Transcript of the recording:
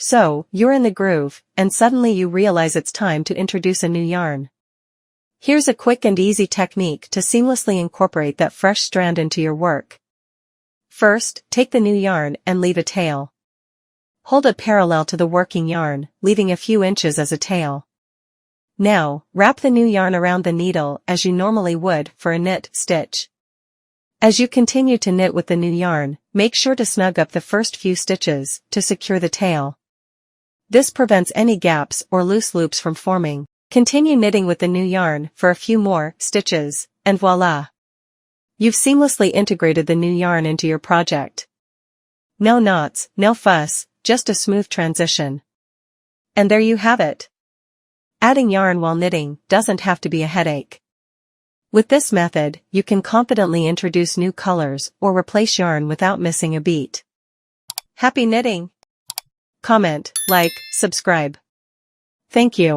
So, you're in the groove, and suddenly you realize it's time to introduce a new yarn. Here's a quick and easy technique to seamlessly incorporate that fresh strand into your work. First, take the new yarn and leave a tail. Hold it parallel to the working yarn, leaving a few inches as a tail. Now, wrap the new yarn around the needle as you normally would for a knit stitch. As you continue to knit with the new yarn, make sure to snug up the first few stitches to secure the tail. This prevents any gaps or loose loops from forming. Continue knitting with the new yarn for a few more stitches, and voila! You've seamlessly integrated the new yarn into your project. No knots, no fuss, just a smooth transition. And there you have it. Adding yarn while knitting doesn't have to be a headache. With this method, you can confidently introduce new colors or replace yarn without missing a beat. Happy knitting! Comment, like, subscribe. Thank you.